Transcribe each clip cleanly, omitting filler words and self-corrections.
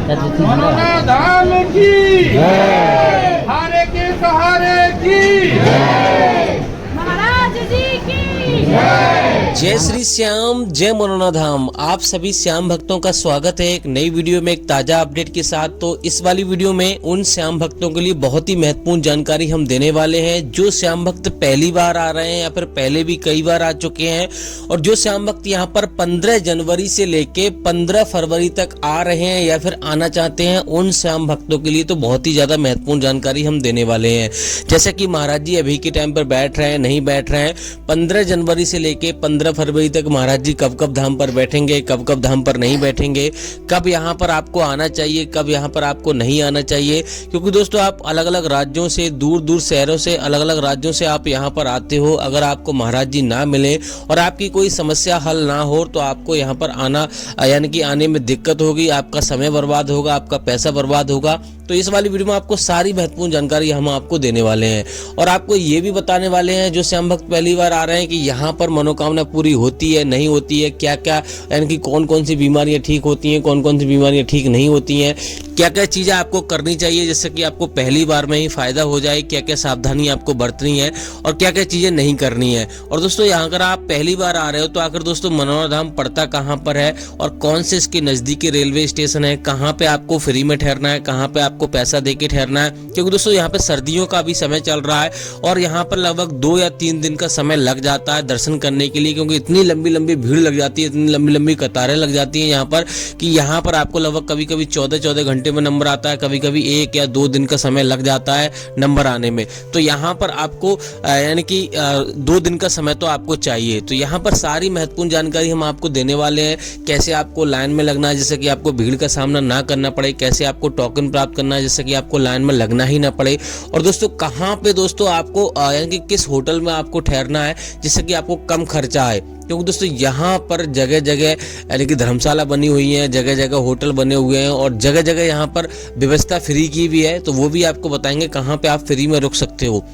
मनोना धाम की जय, हारे के सहारे की जय, महाराज जी की जय। जय श्री श्याम, जय मनोना धाम। आप सभी श्याम भक्तों का स्वागत है एक नई वीडियो में, एक ताजा अपडेट के साथ। तो इस वाली वीडियो में उन श्याम भक्तों के लिए बहुत ही महत्वपूर्ण जानकारी हम देने वाले हैं जो श्याम भक्त पहली बार आ रहे हैं या फिर पहले भी कई बार आ चुके हैं, और जो श्याम भक्त यहाँ पर 15 जनवरी से लेके 15 फरवरी तक आ रहे हैं या फिर आना चाहते हैं, उन श्याम भक्तों के लिए तो बहुत ही ज्यादा महत्वपूर्ण जानकारी हम देने वाले हैं। जैसे कि महाराज जी अभी के टाइम पर बैठ रहे हैं, नहीं बैठ रहे हैं, 15 जनवरी से लेके 15 फरवरी तक महाराज जी कब कब धाम पर बैठेंगे, कब कब धाम पर नहीं बैठेंगे, कब यहाँ पर आपको आना चाहिए, कब यहाँ पर आपको नहीं आना चाहिए। क्योंकि दोस्तों आप अलग अलग राज्यों से, दूर दूर शहरों से, अलग अलग राज्यों से आप यहाँ पर आते हो। अगर आपको महाराज जी ना मिले और आपकी कोई समस्या हल ना हो तो आपको यहाँ पर आना यानी कि आने में दिक्कत होगी, आपका समय बर्बाद होगा, आपका पैसा बर्बाद होगा। तो इस वाली वीडियो में आपको सारी महत्वपूर्ण जानकारी हम आपको देने वाले हैं और आपको ये भी बताने वाले हैं जो श्याम भक्त पहली बार आ रहे हैं कि यहाँ पर मनोकामना पूरी होती है, नहीं होती है, क्या क्या यानी कि कौन कौन सी बीमारियां ठीक होती हैं, कौन कौन सी बीमारियां ठीक नहीं होती हैं, क्या क्या चीज़ें आपको करनी चाहिए जिससे कि आपको पहली बार में ही फायदा हो जाए, क्या क्या सावधानी आपको बरतनी है और क्या क्या चीज़ें नहीं करनी है। और दोस्तों यहाँ अगर आप पहली बार आ रहे हो तो आखिर दोस्तों मनोना धाम पड़ता कहाँ पर है और कौन से इसके नज़दीकी रेलवे स्टेशन है, कहाँ पे आपको फ्री में ठहरना है, कहाँ पे आपको पैसा दे के ठहरना है। क्योंकि दोस्तों यहाँ पे सर्दियों का भी समय चल रहा है और यहाँ पर लगभग 2 या 3 दिन का समय लग जाता है दर्शन करने के लिए, क्योंकि इतनी लंबी लंबी भीड़ लग जाती है, इतनी लंबी लंबी कतारें लग जाती हैं यहाँ पर कि यहाँ पर आपको लगभग कभी कभी 14-14 घंटे में नंबर आता है, कभी कभी 1 या 2 दिन का समय लग जाता है नंबर आने में। तो यहाँ पर आपको यानी कि 2 दिन का समय तो आपको चाहिए। तो यहाँ पर सारी महत्वपूर्ण जानकारी हम आपको देने वाले हैं, कैसे आपको लाइन में लगना है जिससे कि आपको भीड़ का सामना ना करना पड़े, कैसे आपको टोकन प्राप्त करना है जिससे कि आपको लाइन में लगना ही ना पड़े, और दोस्तों कहाँ पे दोस्तों आपको यानी कि किस होटल में आपको ठहरना है जिससे कि आपको कम खर्चा आए। क्योंकि दोस्तों यहाँ पर जगह जगह यानी कि धर्मशाला बनी हुई है, जगह जगह होटल बने हुए हैं और जगह जगह यहाँ पर व्यवस्था फ्री की भी है। तो वो भी आपको बताएंगे कहाँ पे आप फ्री में रुक सकते हो।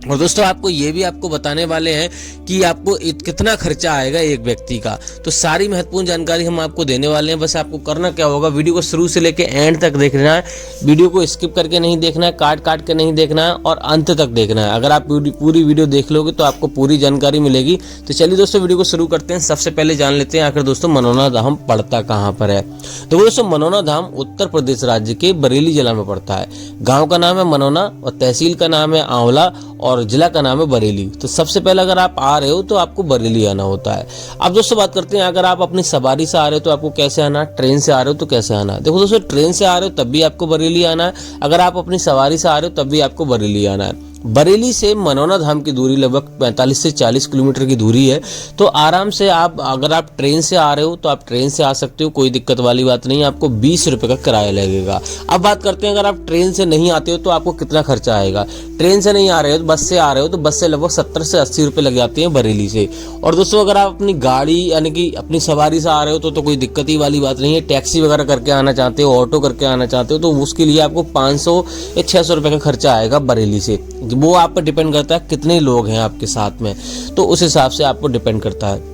और दोस्तों आपको ये भी आपको बताने वाले हैं कि आपको कितना खर्चा आएगा एक व्यक्ति का। तो सारी महत्वपूर्ण जानकारी हम आपको देने वाले हैं। बस आपको करना क्या होगा, वीडियो को शुरू से लेके एंड तक देखना है, वीडियो को स्किप करके नहीं देखना है, काट काट के नहीं देखना है और अंत तक देखना है। अगर आप पूरी वीडियो देख लोगे तो आपको पूरी जानकारी मिलेगी। तो चलिए दोस्तों वीडियो को शुरू करते हैं। सबसे पहले जान लेते हैं आखिर दोस्तों मनोना धाम पड़ता कहाँ पर है। तो दोस्तों मनोना धाम उत्तर प्रदेश राज्य के बरेली जिला में पड़ता है। गाँव का नाम है मनोना और तहसील का नाम है आंवला और जिला का नाम है बरेली। तो सबसे पहले अगर आप आ रहे हो तो आपको बरेली आना होता है। अब दोस्तों बात करते हैं अगर आप अपनी सवारी से आ रहे हो तो आपको कैसे आना, ट्रेन से आ रहे हो तो कैसे आना। देखो दोस्तों ट्रेन से आ रहे हो तब भी आपको बरेली आना है, अगर आप अपनी सवारी से आ रहे हो तब भी आपको बरेली आना है। बरेली से मनोना धाम की दूरी लगभग 45 से 40 किलोमीटर की दूरी है। तो आराम से आप अगर आप ट्रेन से आ रहे हो तो आप ट्रेन से आ सकते हो, कोई दिक्कत वाली बात नहीं है। आपको 20 रुपये का किराया लगेगा। अब बात करते हैं अगर आप ट्रेन से नहीं आते हो तो आपको कितना खर्चा आएगा। ट्रेन से नहीं आ रहे हो तो बस से आ रहे हो तो बस से लगभग 70 से 80 रुपये लग जाते हैं बरेली से। और दोस्तों अगर आप अपनी गाड़ी यानी कि अपनी सवारी से आ रहे हो तो कोई दिक्कत ही वाली बात नहीं है। टैक्सी वगैरह करके आना चाहते हो, ऑटो करके आना चाहते हो तो उसके लिए आपको 500 या 600 रुपये का खर्चा आएगा बरेली से। वो आप पर डिपेंड करता है कितने लोग हैं आपके साथ में, तो उस हिसाब से आपको डिपेंड करता है।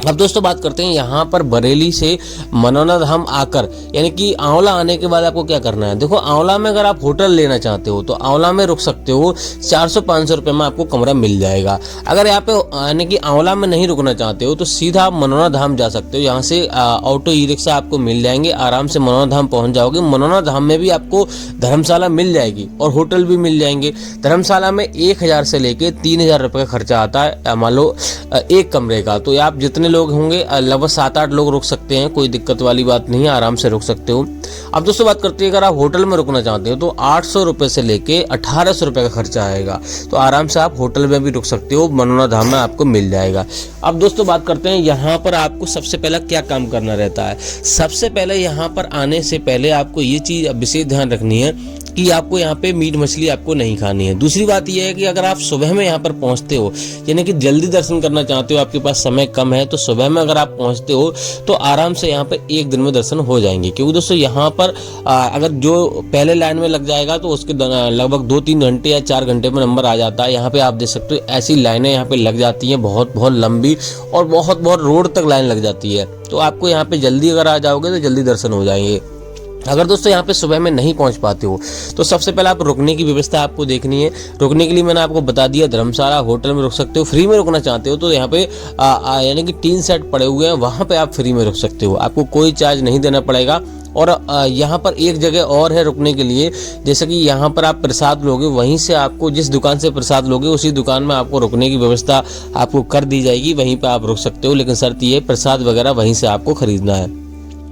अब दोस्तों बात करते हैं यहाँ पर बरेली से मनोना धाम आकर यानी कि आंवला आने के बाद आपको क्या करना है। देखो आंवला में अगर आप होटल लेना चाहते हो तो आंवला में रुक सकते हो, 400-500 रुपये में आपको कमरा मिल जाएगा। अगर यहाँ पे यानी कि आंवला में नहीं रुकना चाहते हो तो सीधा आप मनोना धाम जा सकते हो। यहाँ से ऑटो ई रिक्शा आपको मिल जाएंगे, आराम से मनोना धाम पहुँच जाओगे। मनोना धाम में भी आपको धर्मशाला मिल जाएगी और होटल भी मिल जाएंगे। धर्मशाला में 1000 से लेके 3000 रुपये का खर्चा आता है मान लो एक कमरे का। तो आप जितने लोग होंगे लगभग 7-8 लोग रुक सकते हैं, कोई दिक्कत वाली बात नहीं है, आराम से रुक सकते हो। अब दोस्तों बात करते हैं अगर आप होटल में रुकना चाहते हो तो 800 रुपये से लेके 1800 रुपये का खर्चा आएगा। तो आराम से आप होटल में भी रुक सकते हो, मनोना धाम में आपको मिल जाएगा। अब दोस्तों बात करते हैं यहाँ पर आपको सबसे पहला क्या काम करना रहता है। सबसे पहले यहाँ पर आने से पहले आपको ये चीज़ विशेष ध्यान रखनी है कि आपको यहाँ पे मीट मछली आपको नहीं खानी है। दूसरी बात यह है कि अगर आप सुबह में यहाँ पर पहुँचते हो यानी कि जल्दी दर्शन करना चाहते हो, आपके पास समय कम है, तो सुबह में अगर आप पहुँचते हो तो आराम से यहाँ पे 1 दिन में दर्शन हो जाएंगे। क्योंकि दोस्तों यहाँ पर अगर जो पहले लाइन में लग जाएगा तो उसके लगभग 2-3 घंटे या 4 घंटे में नंबर आ जाता है। यहाँ पे आप देख सकते हो ऐसी लाइनें यहाँ पे लग जाती हैं, बहुत बहुत लंबी और बहुत बहुत रोड तक लाइन लग जाती है। तो आपको यहाँ पे जल्दी अगर आ जाओगे तो जल्दी दर्शन हो जाएंगे। अगर दोस्तों यहाँ पे सुबह में नहीं पहुँच पाते हो तो सबसे पहले आप रुकने की व्यवस्था आपको देखनी है। रुकने के लिए मैंने आपको बता दिया, धर्मशाला होटल में रुक सकते हो। फ्री में रुकना चाहते हो तो यहाँ पे यानी कि 3 सेट पड़े हुए हैं, वहाँ पे आप फ्री में रुक सकते हो, आपको कोई चार्ज नहीं देना पड़ेगा। और यहाँ पर एक जगह और है रुकने के लिए, जैसे कि यहाँ पर आप प्रसाद लोगे, वहीं से आपको जिस दुकान से प्रसाद लोगे उसी दुकान में आपको रुकने की व्यवस्था आपको कर दी जाएगी, वहीं पे आप रुक सकते हो। लेकिन शर्त ये, प्रसाद वगैरह वहीं से आपको खरीदना है।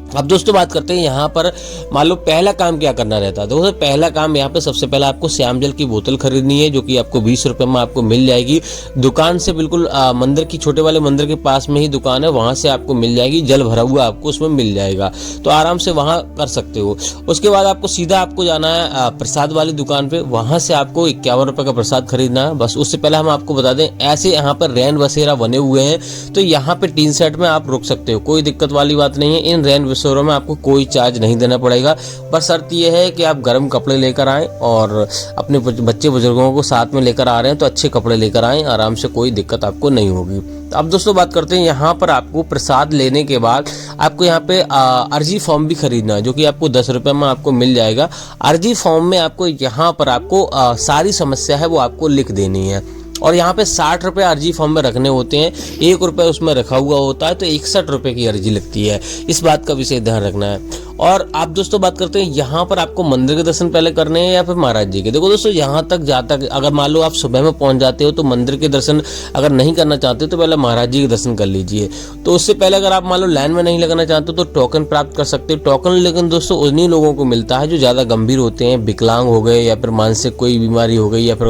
अब दोस्तों बात करते हैं यहाँ पर मान लो पहला काम क्या करना रहता है। दोस्तों पहला काम यहाँ पे सबसे पहले आपको श्याम जल की बोतल खरीदनी है, जो कि आपको 20 रुपए में आपको मिल जाएगी दुकान से। बिल्कुल मंदिर की, छोटे वाले मंदिर के पास में ही दुकान है, वहां से आपको मिल जाएगी। जल भरा हुआ आपको उसमें मिल जाएगा, तो आराम से वहां कर सकते हो। उसके बाद आपको सीधा आपको जाना है प्रसाद वाली दुकान पे, वहां से आपको 51 रुपए का प्रसाद खरीदना है बस। उससे पहले हम आपको बता दें, ऐसे यहाँ पर रैन बसेरा बने हुए हैं, तो यहाँ पे 3 सेट में आप रुक सकते हो, कोई दिक्कत वाली बात नहीं है। इन रैन बसेरों में आपको कोई चार्ज नहीं देना पड़ेगा, बस शर्त यह है कि आप गर्म कपड़े लेकर आएं और अपने बच्चे बुजुर्गों को साथ में लेकर आ रहे हैं तो अच्छे कपड़े लेकर आएं, आराम से, कोई दिक्कत आपको नहीं होगी। अब दोस्तों बात करते हैं, यहाँ पर आपको प्रसाद लेने के बाद आपको यहाँ पे अर्जी फॉर्म भी खरीदना है, जो कि आपको 10 रुपए में आपको मिल जाएगा। अर्जी फॉर्म में आपको यहाँ पर आपको सारी समस्या है वो आपको लिख देनी है, और यहाँ पे 60 रुपए अर्जी फॉर्म में रखने होते हैं, 1 रुपए उसमें रखा हुआ होता है, तो 61 रुपए की अर्जी लगती है। इस बात का विशेष ध्यान रखना है। और आप दोस्तों बात करते हैं, यहाँ पर आपको मंदिर के दर्शन पहले करने हैं या फिर महाराज जी के। देखो दोस्तों, यहाँ तक जाता, अगर मान लो आप सुबह में पहुंच जाते हो तो मंदिर के दर्शन अगर नहीं करना चाहते हो तो पहले महाराज जी के दर्शन कर लीजिए। तो उससे पहले अगर आप मान लो लाइन में नहीं लगना चाहते हो तो टोकन प्राप्त कर सकते हो। टोकन लेकिन दोस्तों उन्हीं लोगों को मिलता है जो ज़्यादा गंभीर होते हैं, विकलांग हो गए या फिर मानसिक कोई बीमारी हो गई या फिर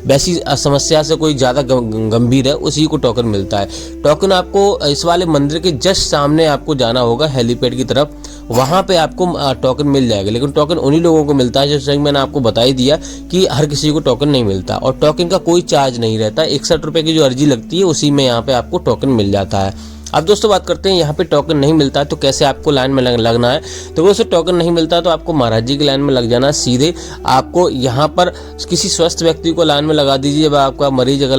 वैसी समस्या से कोई ज़्यादा गंभीर है, उसी को टोकन मिलता है। टोकन आपको इस वाले मंदिर के जस्ट सामने आपको जाना होगा, हेलीपैड की तरफ, वहां पे आपको टोकन मिल जाएगा। लेकिन टोकन उन्हीं लोगों को मिलता है, जैसे मैंने आपको बता ही दिया कि हर किसी को टोकन नहीं मिलता, और टोकन का कोई चार्ज नहीं रहता। 61 रुपए की जो अर्जी लगती है उसी में यहाँ पे आपको टोकन मिल जाता है। अब दोस्तों बात करते हैं, यहाँ पे टोकन नहीं मिलता है तो कैसे आपको लाइन में लगना है। तो वैसे टोकन नहीं मिलता तो आपको महाराज जी की लाइन में लग जाना है सीधे। आपको यहाँ पर किसी स्वस्थ व्यक्ति को लाइन में लगा दीजिए, जब आपका मरीज अगर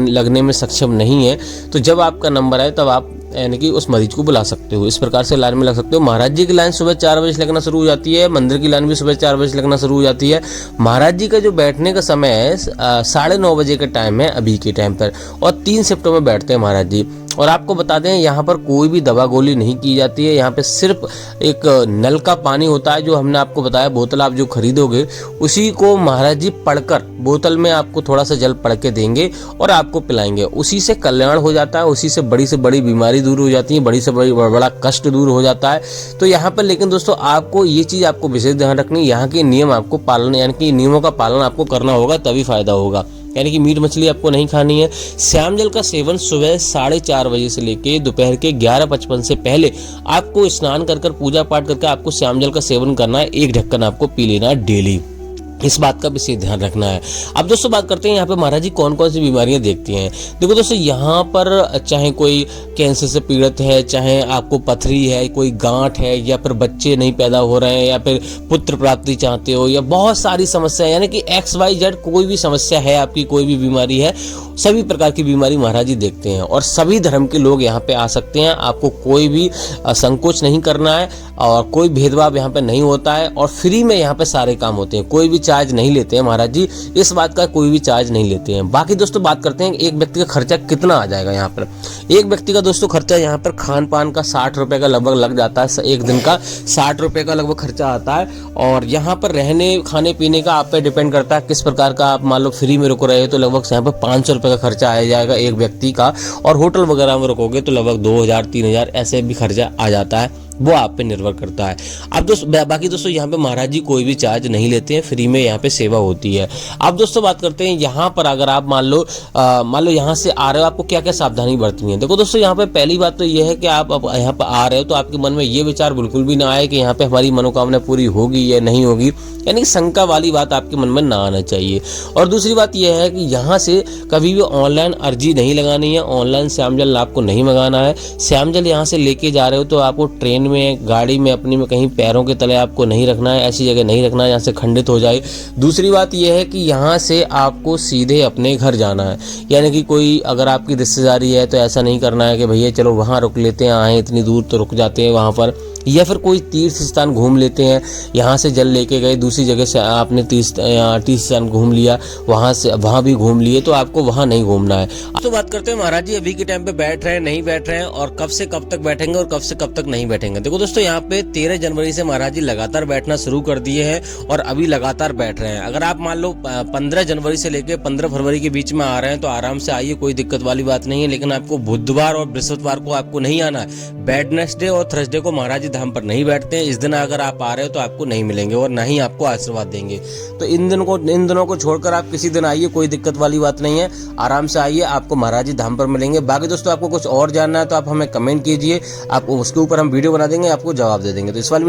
लगने में सक्षम नहीं है तो जब आपका नंबर आए तब आप यानी कि उस मरीज को बुला सकते हो। इस प्रकार से लाइन में लग सकते हो। महाराज जी की लाइन सुबह 4 बजे से लगना शुरू हो जाती है, मंदिर की लाइन भी सुबह 4 बजे से लगना शुरू हो जाती है। महाराज जी का जो बैठने का समय है 9:30 बजे का टाइम है अभी के टाइम पर, और 3 शिफ्टों में बैठते हैं महाराज जी। और आपको बता दें, यहाँ पर कोई भी दवा गोली नहीं की जाती है। यहाँ पे सिर्फ एक नल का पानी होता है, जो हमने आपको बताया, बोतल आप जो खरीदोगे उसी को महाराज जी पढ़कर बोतल में आपको थोड़ा सा जल पढ़ के देंगे और आपको पिलाएंगे। उसी से कल्याण हो जाता है, उसी से बड़ी बीमारी दूर हो जाती है, बड़ी से बड़ा कष्ट दूर हो जाता है। तो यहाँ पर लेकिन दोस्तों आपको ये चीज़ आपको विशेष ध्यान रखनी, यहाँ के नियम आपको पालन, यानी कि नियमों का पालन आपको करना होगा, तभी फायदा होगा। यानी कि मीट मछली आपको नहीं खानी है। श्याम जल का सेवन सुबह 4:30 बजे से लेके दोपहर के 11:55 से पहले आपको स्नान कर पूजा पाठ करके आपको श्याम जल का सेवन करना है। 1 ढक्कन आपको पी लेना है डेली, इस बात का विशेष ध्यान रखना है। अब दोस्तों बात करते हैं यहाँ पे महाराज जी कौन कौन सी बीमारियां देखती हैं। देखो दोस्तों, यहाँ पर चाहे कोई कैंसर से पीड़ित है, चाहे आपको पथरी है, कोई गांठ है, या फिर बच्चे नहीं पैदा हो रहे हैं, या फिर पुत्र प्राप्ति चाहते हो, या बहुत सारी समस्या, यानी कि XYZ कोई भी समस्या है आपकी, कोई भी बीमारी है, सभी प्रकार की बीमारी महाराज जी देखते हैं। और सभी धर्म के लोग यहाँ पे आ सकते हैं, आपको कोई भी संकोच नहीं करना है और कोई भेदभाव यहाँ पे नहीं होता है, और फ्री में यहाँ पे सारे काम होते हैं, कोई भी चार्ज नहीं लेते हैं महाराज जी, इस बात का कोई भी चार्ज नहीं लेते हैं। बाकी दोस्तों बात करते हैं एक व्यक्ति का खर्चा कितना आ जाएगा यहाँ पर। एक व्यक्ति का दोस्तों खर्चा यहाँ पर खान पान का 60 रुपए का लगभग लग जाता है, एक दिन का 60 रुपए का लगभग खर्चा आता है। और यहाँ पर रहने खाने पीने का आप पे डिपेंड करता है किस प्रकार का आप मान लो फ्री में रुक रहे हो तो लगभग यहाँ पर 500 रुपए का खर्चा आ जाएगा एक व्यक्ति का, और होटल वगैरह में रुकोगे तो लगभग 2000-3000 ऐसे भी खर्चा आ जाता है, वो आप पे निर्भर करता है। अब दोस्तों बाकी दोस्तों यहाँ पे महाराज जी कोई भी चार्ज नहीं लेते हैं, फ्री में यहाँ पे सेवा होती है। अब दोस्तों बात करते हैं यहाँ पर अगर आप मान लो यहाँ से आ रहे हो, आपको क्या क्या सावधानी बरतनी है। देखो दोस्तों, यहाँ पे पहली बात तो ये है कि आप यहाँ पर आ रहे हो तो आपके मन में ये विचार बिल्कुल भी ना आए कि यहाँ पे हमारी मनोकामना पूरी होगी या नहीं होगी, यानी शंका वाली बात आपके मन में ना आना चाहिए। और दूसरी बात यह है कि यहाँ से कभी भी ऑनलाइन अर्जी नहीं लगानी है, ऑनलाइन श्याम जल आपको नहीं मंगाना है। श्याम जल यहाँ से लेके जा रहे हो तो आपको ट्रेन में, गाड़ी में, अपनी में कहीं पैरों के तले आपको नहीं रखना है, ऐसी जगह नहीं रखना है यहाँ से खंडित हो जाए। दूसरी बात यह है कि यहाँ से आपको सीधे अपने घर जाना है, यानी कि कोई अगर आपकी रिश्तेदारी है तो ऐसा नहीं करना है कि भैया चलो वहाँ रुक लेते हैं, आए इतनी दूर तो रुक जाते हैं वहाँ पर, या फिर कोई तीर्थ स्थान घूम लेते हैं, यहाँ से जल लेके गए, दूसरी जगह से आपने तीर्थ स्थान घूम लिया, वहाँ भी घूम लिए, तो आपको वहाँ नहीं घूमना है। अब तो बात करते हैं महाराज जी अभी के टाइम पे बैठ रहे हैं नहीं बैठ रहे हैं और कब से कब तक बैठेंगे और कब से कब तक नहीं बैठेंगे। देखो दोस्तों, यहाँ पे 13 जनवरी से महाराज जी लगातार बैठना शुरू कर दिए हैं और अभी लगातार बैठ रहे हैं। अगर आप मान लो 15 जनवरी से लेकर 15 फरवरी के बीच में आ रहे हैं तो आराम से आइए, कोई दिक्कत वाली बात नहीं है। लेकिन आपको बुधवार और बृहस्पतिवार को आपको नहीं आना है। वेडनेसडे और थर्सडे को महाराज जी धाम पर नहीं बैठते हैं। इस दिन अगर आप आ रहे हो तो आपको नहीं मिलेंगे और ना ही आपको आशीर्वाद देंगे। तो इन दिनों को छोड़कर आप किसी दिन आइए, कोई दिक्कत वाली बात नहीं है, आराम से आइए, आपको महाराज जी धाम पर मिलेंगे। बाकी दोस्तों आपको कुछ और जानना है तो आप हमें कमेंट कीजिए, आप उसके ऊपर हम वीडियो बना देंगे, आपको जवाब दे देंगे। तो इस वाली